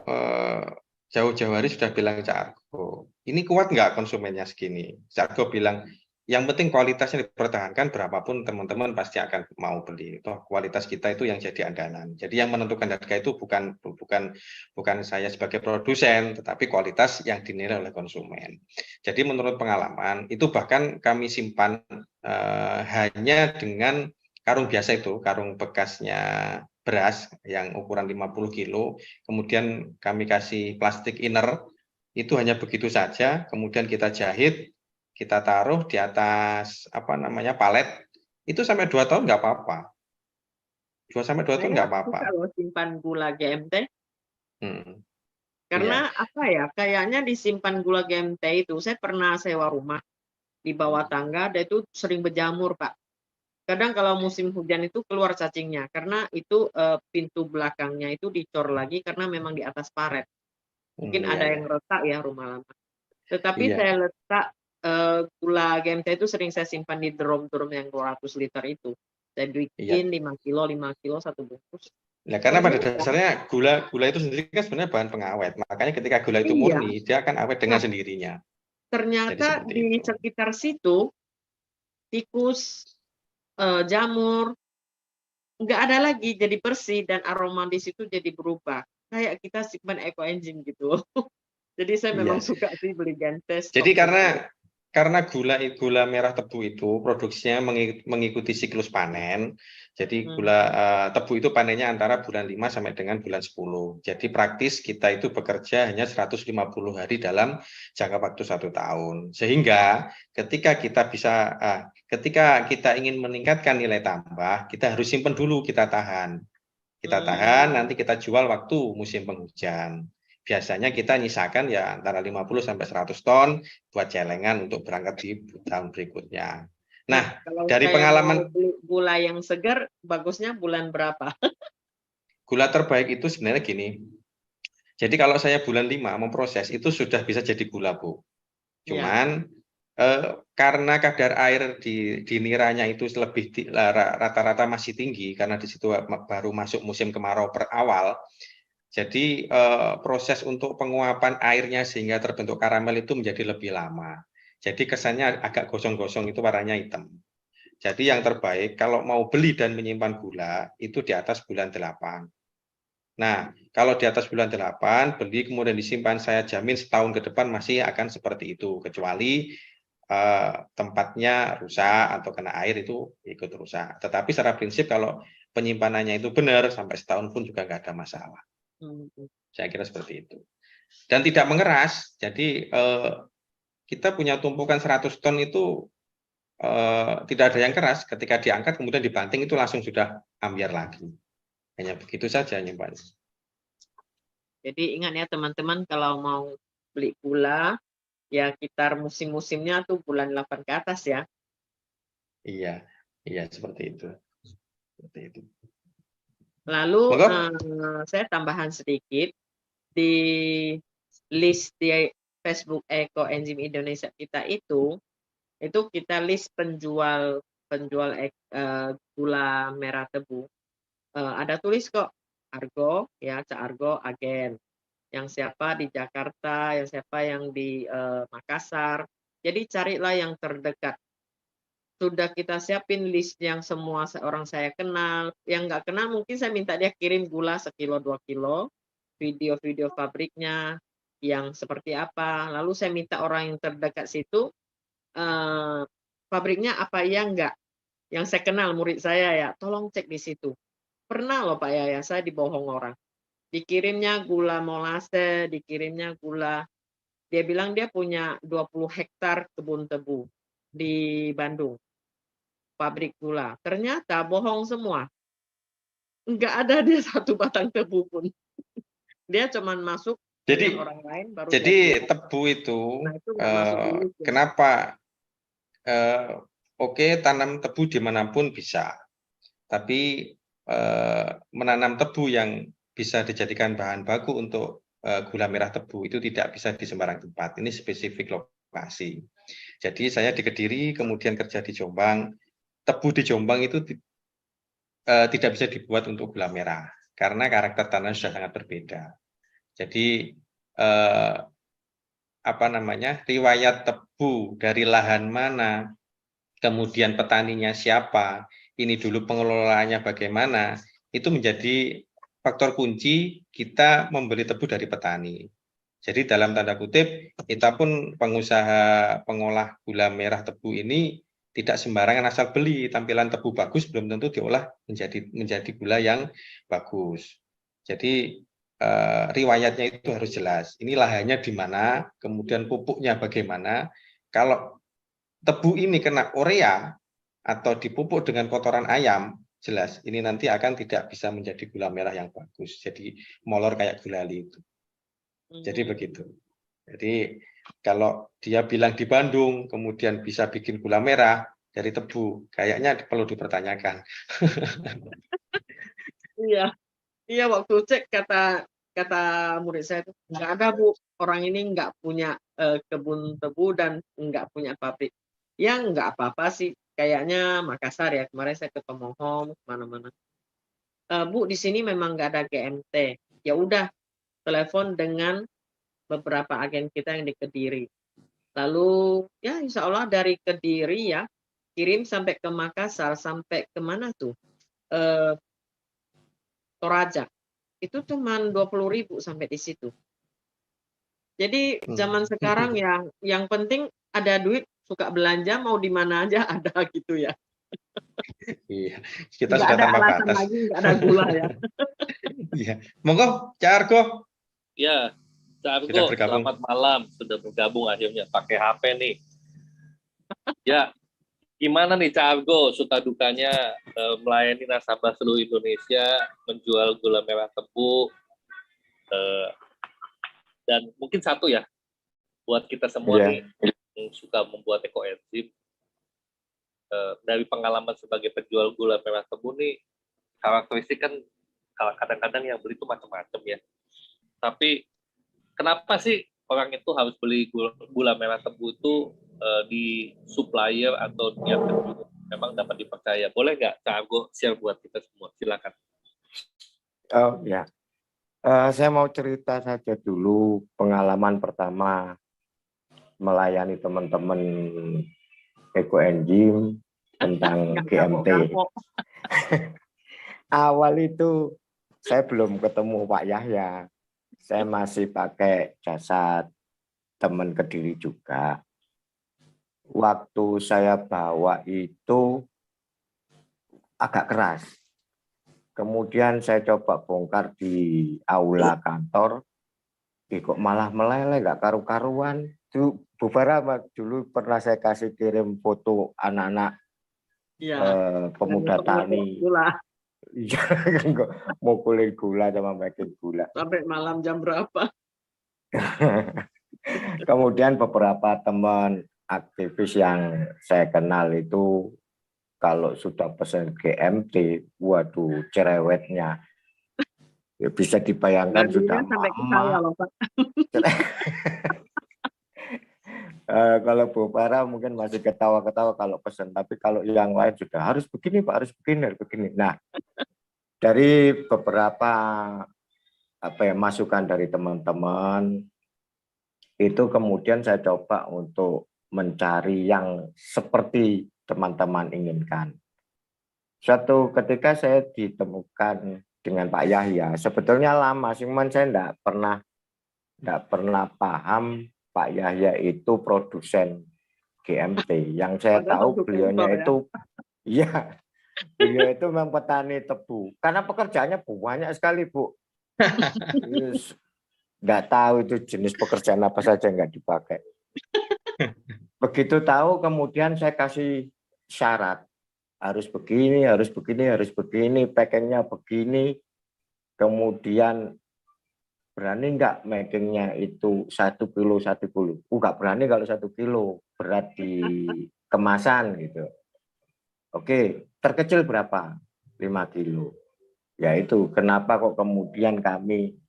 jauh-jauh hari sudah bilang Caargo, ini kuat nggak konsumennya segini? Caargo bilang, yang penting kualitasnya dipertahankan, berapapun teman-teman pasti akan mau beli. Toh kualitas kita itu yang jadi andalan. Jadi yang menentukan harga itu bukan saya sebagai produsen, tetapi kualitas yang dinilai oleh konsumen. Jadi menurut pengalaman itu bahkan kami simpan hanya dengan karung biasa itu, karung bekasnya beras yang ukuran 50 kilo, kemudian kami kasih plastik inner, itu hanya begitu saja, kemudian kita jahit, kita taruh di atas palet, itu sampai 2 tahun nggak apa-apa. 2 sampai 2 tahun Saya nggak apa-apa. suka loh simpan gula GMT. Hmm, Karena iya, apa ya, kayaknya disimpan gula GMT itu, saya pernah sewa rumah di bawah tangga, dan itu sering berjamur, Pak. Kadang kalau musim hujan itu keluar cacingnya, karena itu pintu belakangnya itu dicor lagi karena memang di atas paret. Mungkin iya, ada iya, yang retak ya rumah lama. Tetapi iya, saya letak gula GMT itu sering saya simpan di drum-drum yang 200 liter itu. Saya iya. bikin 5 kilo, 5 kilo, satu bungkus. Nah, karena pada Ternyata, dasarnya gula itu sendiri kan sebenarnya bahan pengawet. Makanya ketika gula itu iya. murni, dia akan awet dengan Nah, sendirinya. Jadi ternyata seperti di itu. sekitar situ, tikus, jamur, nggak ada lagi, jadi bersih dan aroma di situ jadi berubah. Kayak kita simpan ekoenzim gitu. Jadi saya memang Iya. suka sih beli Gentes Jadi stok gitu. karena gula merah tebu itu produksinya mengikuti siklus panen. Jadi Hmm. gula tebu itu panennya antara bulan 5 sampai dengan bulan 10. Jadi praktis kita itu bekerja hanya 150 hari dalam jangka waktu 1 tahun. Sehingga ketika kita ingin meningkatkan nilai tambah, kita harus simpan dulu, kita tahan. Kita tahan, nanti kita jual waktu musim penghujan. Biasanya kita nyisakan ya antara 50 sampai 100 ton buat celengan untuk berangkat di tahun berikutnya. Nah, Nah, kalau dari saya mau pengalaman beli gula yang segar, bagusnya bulan berapa? gula terbaik itu sebenarnya gini. Jadi kalau saya bulan 5 memproses itu sudah bisa jadi gula, Bu. Ya. Cuman karena kadar air di niranya itu rata-rata masih tinggi karena di situ baru masuk musim kemarau awal. Jadi proses untuk penguapan airnya sehingga terbentuk karamel itu menjadi lebih lama. Jadi kesannya agak gosong-gosong, itu warnanya hitam. Jadi yang terbaik kalau mau beli dan menyimpan gula itu di atas bulan 8. Nah, kalau di atas bulan 8 beli kemudian disimpan, saya jamin setahun ke depan masih akan seperti itu, kecuali tempatnya rusak atau kena air itu ikut rusak. Tetapi secara prinsip kalau penyimpanannya itu benar sampai setahun pun juga nggak ada masalah. Hmm. Saya kira seperti itu. Dan tidak mengeras. Jadi kita punya tumpukan 100 ton itu tidak ada yang keras. Ketika diangkat kemudian dibanting itu langsung sudah ambiar lagi. Hanya begitu saja nyimpannya. Jadi ingat ya teman-teman, kalau mau beli gula, ya sekitar musim-musimnya tuh bulan 8 ke atas ya. Iya, iya seperti itu. Seperti itu. Lalu Monggo. saya tambahan sedikit, di list di Facebook Ekoenzim Indonesia kita itu kita list penjual gula merah tebu. Ada tulis kok Argo ya, Cak Argo agen. Yang siapa di Jakarta, yang siapa yang di Makassar. Jadi carilah yang terdekat. Sudah kita siapin list yang semua orang saya kenal. Yang nggak kenal mungkin saya minta dia kirim gula 1 kilo 2 kilo, video-video pabriknya yang seperti apa. Lalu saya minta orang yang terdekat situ pabriknya apa ya enggak. Yang saya kenal murid saya ya, tolong cek di situ. Pernah loh Pak Yaya, saya dibohong orang. Dikirimnya gula molase, dikirimnya gula. Dia bilang dia punya 20 hektar kebun tebu di Bandung, pabrik gula. Ternyata bohong semua. Enggak ada dia satu batang tebu pun. Dia cuman masuk Jadi dengan orang lain baru dia jadi jual. tebu itu Nah itu nggak masuk di list ya. kenapa oke, tanam tebu dimanapun bisa, tapi menanam tebu yang bisa dijadikan bahan baku untuk gula merah tebu itu tidak bisa di sembarang tempat. Ini spesifik lokasi. Jadi saya di Kediri, kemudian kerja di Jombang. Tebu di Jombang itu tidak bisa dibuat untuk gula merah karena karakter tanah sudah sangat berbeda. Jadi riwayat tebu dari lahan mana kemudian petaninya siapa, ini dulu pengelolaannya bagaimana, itu menjadi faktor kunci kita membeli tebu dari petani. Jadi dalam tanda kutip, kita pun pengusaha pengolah gula merah tebu ini tidak sembarangan asal beli. Tampilan tebu bagus belum tentu diolah menjadi gula yang bagus. Jadi riwayatnya itu harus jelas. Ini lahannya di mana, kemudian pupuknya bagaimana. Kalau tebu ini kena urea atau dipupuk dengan kotoran ayam, jelas ini nanti akan tidak bisa menjadi gula merah yang bagus. Jadi molor kayak gulali itu. Jadi begitu. Jadi kalau dia bilang di Bandung, kemudian bisa bikin gula merah dari tebu, kayaknya perlu dipertanyakan. Iya, iya waktu cek kata murid saya itu nggak ada Bu, orang ini nggak punya kebun tebu dan nggak punya pabrik. Ya nggak apa-apa sih, kayaknya Makassar ya kemarin saya ketemu Home mana-mana. Bu di sini memang nggak ada GMT. Ya udah telepon dengan beberapa agen kita yang di Kediri. Lalu ya insya Allah dari Kediri ya kirim sampai ke Makassar sampai ke mana tuh Toraja itu cuman 20.000 sampai di situ. Jadi zaman sekarang yang penting ada duit, suka belanja mau di mana aja ada gitu ya. Iya, kita Nggak sudah ada tanpa alasan batas. lagi, nggak ada gula ya. Iya, monggo, Cak Argo. Ya, Cak Sudah Argo, bergabung. selamat malam. Sudah bergabung akhirnya pakai HP nih. Ya, gimana nih Cak Argo suka dukanya melayani nasabah seluruh Indonesia, menjual gula merah tebu, dan mungkin satu ya, buat kita semua nih yang suka membuat ekoenzim, dari pengalaman sebagai penjual gula merah tebu nih, karakteristik kan kadang-kadang yang beli itu macam-macam ya. Tapi kenapa sih orang itu harus beli gula merah tebu itu di supplier atau yang memang dapat dipercaya? Boleh nggak Cak Argo share buat kita semua? Silakan. Oh ya, saya mau cerita saja dulu pengalaman pertama melayani teman-teman ekoenzim tentang GMT. Awal itu saya belum ketemu Pak Yahya, saya masih pakai jasa teman Kediri juga. Waktu saya bawa itu agak keras. Kemudian saya coba bongkar di aula kantor, kok malah meleleh, nggak karu-karuan. Itu beberapa dulu pernah saya kasih kirim foto anak-anak pemuda tani. Iya, mukulin gula sama bikin gula. Sampai malam jam berapa? Kemudian beberapa teman aktivis yang saya kenal itu kalau sudah pesan GMT, waduh cerewetnya. Ya, bisa dibayangkan sudah sampai ke saya loh Pak. Kalau Bu Farah mungkin masih ketawa-ketawa kalau pesan, tapi kalau yang lain sudah harus begini Pak, harus begini, harus begini. Nah, dari beberapa masukan dari teman-teman itu kemudian saya coba untuk mencari yang seperti teman-teman inginkan. Suatu ketika saya ditemukan dengan Pak Yahya, sebetulnya lama, cuman saya enggak pernah paham Pak Yahya itu produsen GMT. Yang saya tahu beliaunya itu, iya, beliau itu memang petani tebu. Karena pekerjaannya banyak sekali, Bu. Nggak tahu itu jenis pekerjaan apa saja nggak dipakai. Begitu tahu, kemudian saya kasih syarat. Harus begini, harus begini, harus begini, packingnya begini. Kemudian berani nggak makingnya itu 1 kilo 1 kilo? Nggak berani kalau 1 kilo, berat di kemasan gitu. Oke, terkecil berapa? 5 kilo. Ya itu, kenapa kok kemudian kami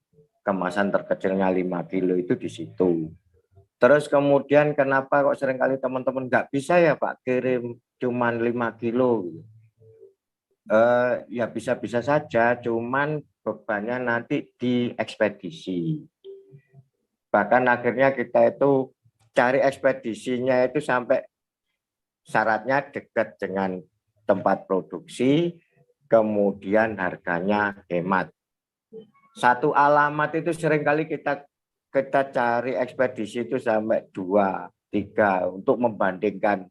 kemasan terkecilnya 5 kilo itu di situ. Terus kemudian kenapa kok seringkali teman-teman nggak bisa ya Pak kirim cuman 5 kilo? Ya bisa-bisa saja, cuman bebannya nanti di ekspedisi. Bahkan akhirnya kita itu cari ekspedisinya itu sampai syaratnya dekat dengan tempat produksi, kemudian harganya hemat. Satu alamat itu seringkali kita cari ekspedisi itu sampai 2, 3 untuk membandingkan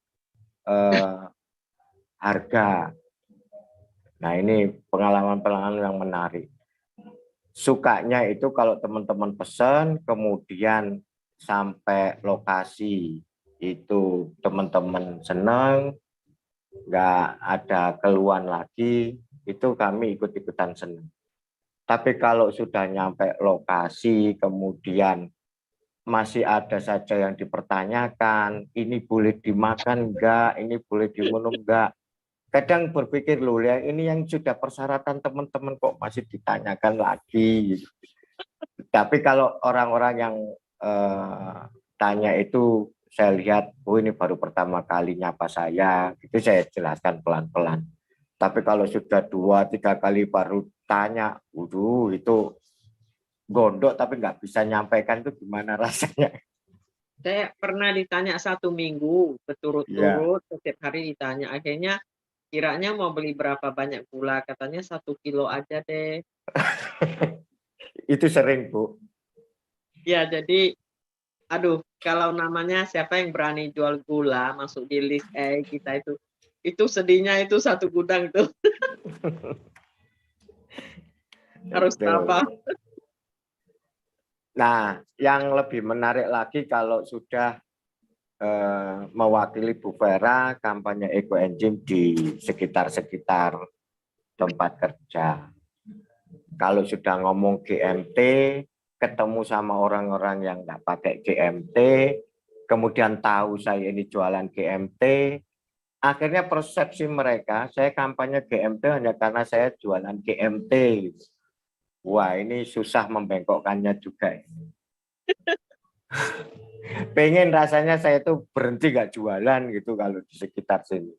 harga. Nah, ini pengalaman-pengalaman yang menarik. Sukanya itu kalau teman-teman pesan, kemudian sampai lokasi itu teman-teman senang, nggak ada keluhan lagi, itu kami ikut-ikutan senang. Tapi kalau sudah nyampe lokasi, kemudian masih ada saja yang dipertanyakan, ini boleh dimakan enggak, ini boleh diminum enggak. Kadang berpikir loh, ini yang sudah persyaratan teman-teman kok masih ditanyakan lagi. Tapi kalau orang-orang yang tanya itu, saya lihat, oh ini baru pertama kali nyapa saya, itu saya jelaskan pelan-pelan. Tapi kalau sudah 2, 3 kali baru tanya, waduh itu gondok tapi nggak bisa nyampaikan, itu gimana rasanya? Saya pernah ditanya 1 minggu berturut-turut, setiap hari ditanya. Akhirnya kiranya mau beli berapa banyak gula, katanya 1 kilo aja deh. Itu sering, Bu. Ya, jadi aduh, kalau namanya siapa yang berani jual gula masuk di list kita itu sedihnya itu 1 gudang tuh. Harus tambah. Nah, yang lebih menarik lagi kalau sudah mewakili Bu Vera kampanye ekoenzim di sekitar-sekitar tempat kerja. Kalau sudah ngomong GMT, ketemu sama orang-orang yang nggak pakai GMT, kemudian tahu saya ini jualan GMT, akhirnya persepsi mereka, saya kampanye GMT hanya karena saya jualan GMT. Wah, ini susah membengkokkannya juga. Pengen rasanya saya tuh berhenti nggak jualan gitu kalau di sekitar sini.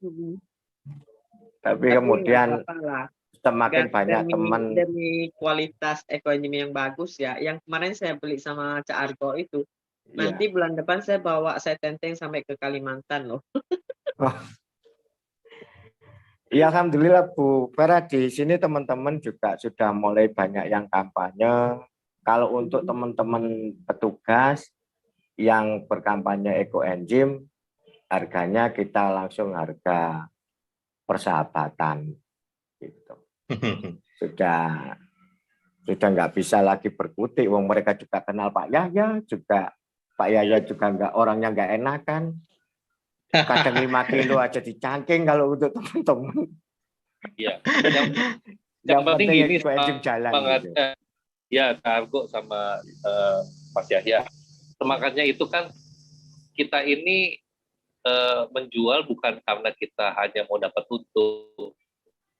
Tapi kemudian semakin banyak teman. Demi kualitas ekoenzim yang bagus ya. Yang kemarin saya beli sama Cak Argo itu. Nanti bulan depan saya bawa, saya tenteng sampai ke Kalimantan loh. Oh. Ya, alhamdulillah Bu Vera, di sini teman-teman juga sudah mulai banyak yang kampanye. Kalau untuk teman-teman petugas yang berkampanye ekoenzim, harganya kita langsung harga persahabatan gitu. Sudah nggak bisa lagi berkutik, wong mereka juga kenal Pak Yahya, juga Pak Yahya juga orangnya nggak enakan. Kadang 5 kilo aja dicangking kalau untuk teman-teman. Iya. Yang penting ini jalan. Gitu. Ya, Argo sama Mas Yahya. Semangatnya itu kan kita ini menjual bukan karena kita hanya mau dapat untung.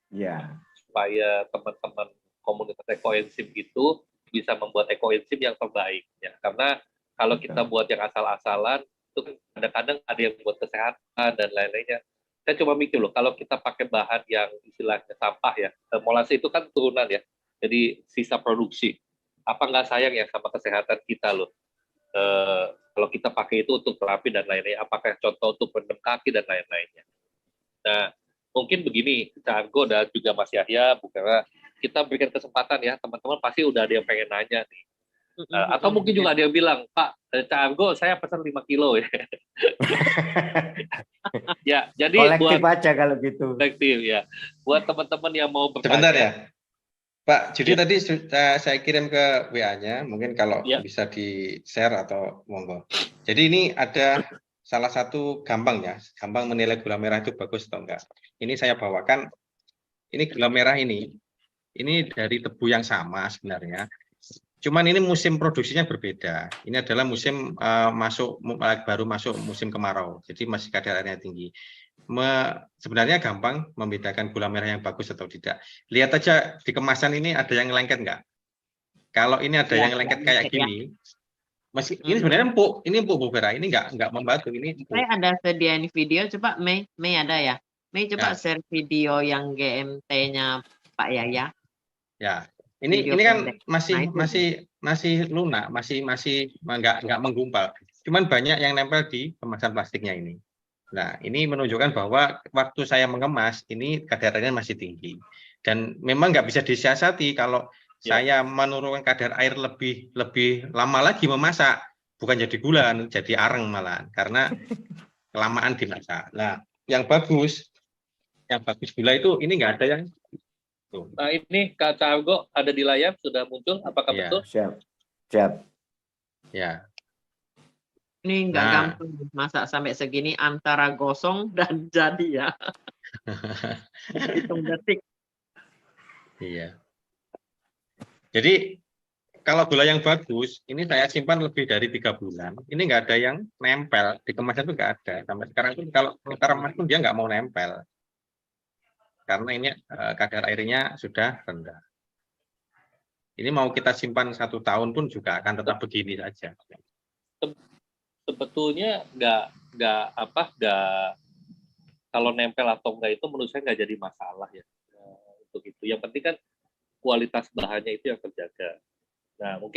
Ya. Supaya teman-teman komunitas ekoenzim itu bisa membuat ekoenzim yang terbaik. Ya. Karena kalau kita buat yang asal-asalan, itu kan kadang-kadang ada yang buat kesehatan dan lain-lainnya. Saya cuma mikir loh, kalau kita pakai bahan yang istilahnya sampah ya, molase itu kan turunan ya, jadi sisa produksi. Apa nggak sayang ya sama kesehatan kita loh? Kalau kita pakai itu untuk terapi dan lain-lainnya, apakah contoh untuk pendem kaki dan lain-lainnya. Nah, mungkin begini, Cak Argo dan juga Mas Yahya, karena kita berikan kesempatan ya, teman-teman pasti udah ada yang pengen nanya nih. Atau mungkin juga ada yang bilang, Pak, Cak Argo saya pesan 5 kilo ya. Ya, jadi kolektif buat aja kalau gitu. Kolektif ya. Buat teman-teman yang mau bertanya. Sebentar ya. Pak, jadi tadi saya kirim ke WA-nya, mungkin kalau bisa di-share atau monggo. Jadi ini ada salah satu gampang menilai gula merah itu bagus atau enggak. Ini saya bawakan, ini gula merah ini dari tebu yang sama sebenarnya. Cuman ini musim produksinya berbeda. Ini adalah musim baru masuk musim kemarau, jadi masih kadar airnya tinggi. Sebenarnya gampang membedakan gula merah yang bagus atau tidak. Lihat aja di kemasan ini ada yang lengket nggak? Kalau ini ada yang lengket kayak gini, ini sebenarnya empuk. Ini empuk Bu Vera. Ini nggak membatu. Ini empuk. Saya ada sediain video. Coba Mei ada ya? Mei coba share video yang GMT-nya Pak Yahya. Ya. Ini kan masih lunak, masih nggak menggumpal. Cuman banyak yang nempel di kemasan plastiknya ini. Nah, ini menunjukkan bahwa waktu saya mengemas, ini kadar airnya masih tinggi. Dan memang nggak bisa disiasati kalau saya menurunkan kadar air lebih lama lagi memasak, bukan jadi gula, jadi areng malah, karena kelamaan dimasak. Nah, yang bagus gula itu ini nggak ada yang tuh. Nah, ini Kak Argo ada di layar, sudah muncul, apakah Iya. betul? Siap. Ya. Ini nggak Nah. gampang masak sampai segini antara gosong dan jadi ya. Hitung detik. Iya. Jadi kalau gula yang bagus, ini saya simpan lebih dari 3 bulan. Ini nggak ada yang nempel di kemasan itu nggak ada. Sampai sekarang itu kalau kita remas pun dia nggak mau nempel, karena ini kadar airnya sudah rendah. Ini mau kita simpan 1 tahun pun juga akan tetap begini saja. Sebetulnya kalau nempel atau enggak itu menurut saya nggak jadi masalah ya untuk itu. Yang penting kan kualitas bahannya itu yang terjaga. Nah, mungkin